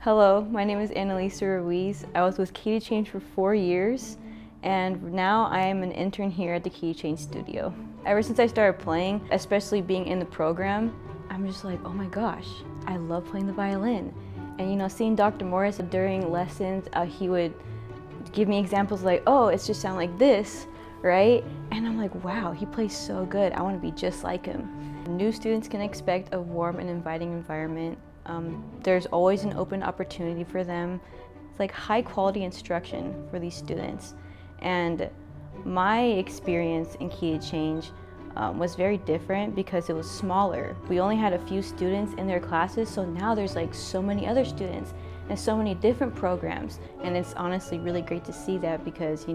Hello, my name is Analisa Ruiz. I was with Key to Change for 4 years, and now I am an intern here at the Key to Change studio. Ever since I started playing, especially being in the program, I'm just like, oh my gosh, I love playing the violin. And seeing Dr. Morris during lessons, he would give me examples like, oh, it's just sound like this, right? And I'm like, wow, he plays so good. I want to be just like him. New students can expect a warm and inviting environment. There's always an open opportunity for them. It's like high quality instruction for these students. And my experience in Key to Change was very different because it was smaller. We only had a few students in their classes, so now there's like so many other students and so many different programs. And it's honestly really great to see that because,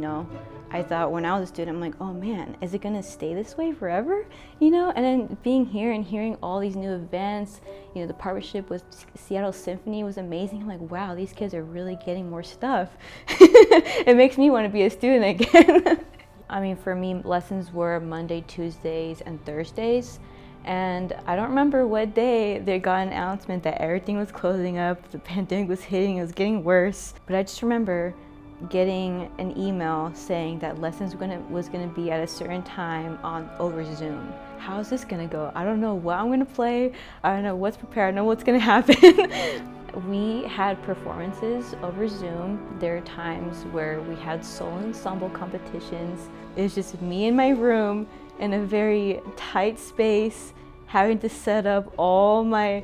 I thought when I was a student, I'm like, oh man, is it gonna stay this way forever? And then being here and hearing all these new events, the partnership with Seattle Symphony was amazing. I'm like, wow, these kids are really getting more stuff. It makes me want to be a student again. I mean, for me, lessons were Monday, Tuesdays, and Thursdays. And I don't remember what day they got an announcement that everything was closing up, the pandemic was hitting, it was getting worse. But I just remember getting an email saying that lessons was gonna be at a certain time over Zoom. How is this gonna go? I don't know what I'm gonna play. I don't know what's prepared. I don't know what's gonna happen. We had performances over Zoom. There are times where we had solo ensemble competitions. It was just me in my room in a very tight space, having to set up all my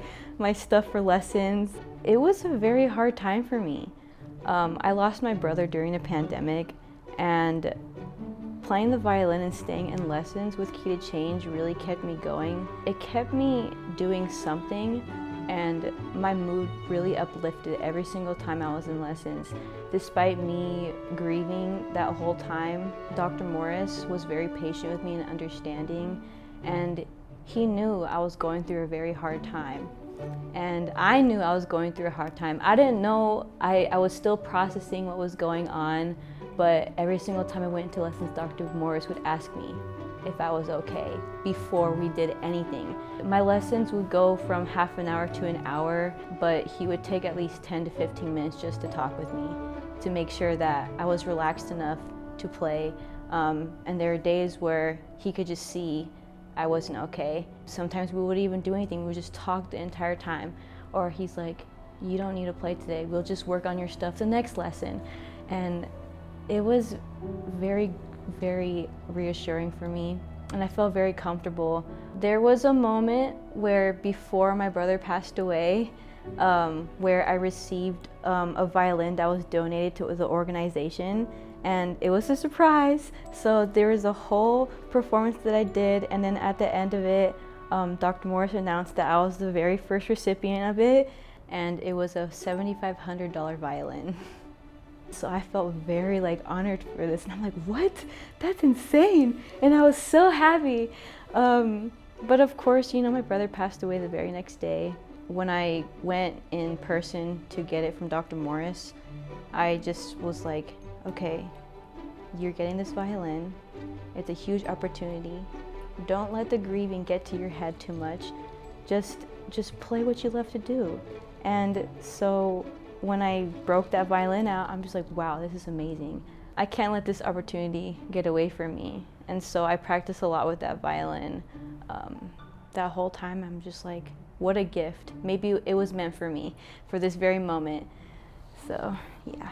stuff for lessons. It was a very hard time for me. I lost my brother during the pandemic, and playing the violin and staying in lessons with Key to Change really kept me going. It kept me doing something, and my mood really uplifted every single time I was in lessons. Despite me grieving that whole time, Dr. Morris was very patient with me and understanding, and he knew I was going through a very hard time. And I knew I was going through a hard time. I didn't know, I was still processing what was going on, but every single time I went into lessons, Dr. Morris would ask me if I was okay before we did anything. My lessons would go from half an hour to an hour, but he would take at least 10 to 15 minutes just to talk with me to make sure that I was relaxed enough to play. And there were days where he could just see I wasn't okay. Sometimes we wouldn't even do anything, we would just talk the entire time. Or he's like, you don't need to play today, we'll just work on your stuff the next lesson. And it was very, very reassuring for me, and I felt very comfortable. There was a moment where before my brother passed away, where I received a violin that was donated to the organization, and it was a surprise. So there was a whole performance that I did, and then at the end of it, Dr. Morris announced that I was the very first recipient of it, and it was a $7,500 violin. So I felt very honored for this, and I'm like, what? That's insane! And I was so happy. But of course, my brother passed away the very next day. When I went in person to get it from Dr. Morris, I just was like, okay, you're getting this violin. It's a huge opportunity. Don't let the grieving get to your head too much. Just play what you love to do. And so when I broke that violin out, I'm just like, wow, this is amazing. I can't let this opportunity get away from me. And so I practiced a lot with that violin. That whole time, I'm just like, what a gift. Maybe it was meant for me, for this very moment. So, yeah.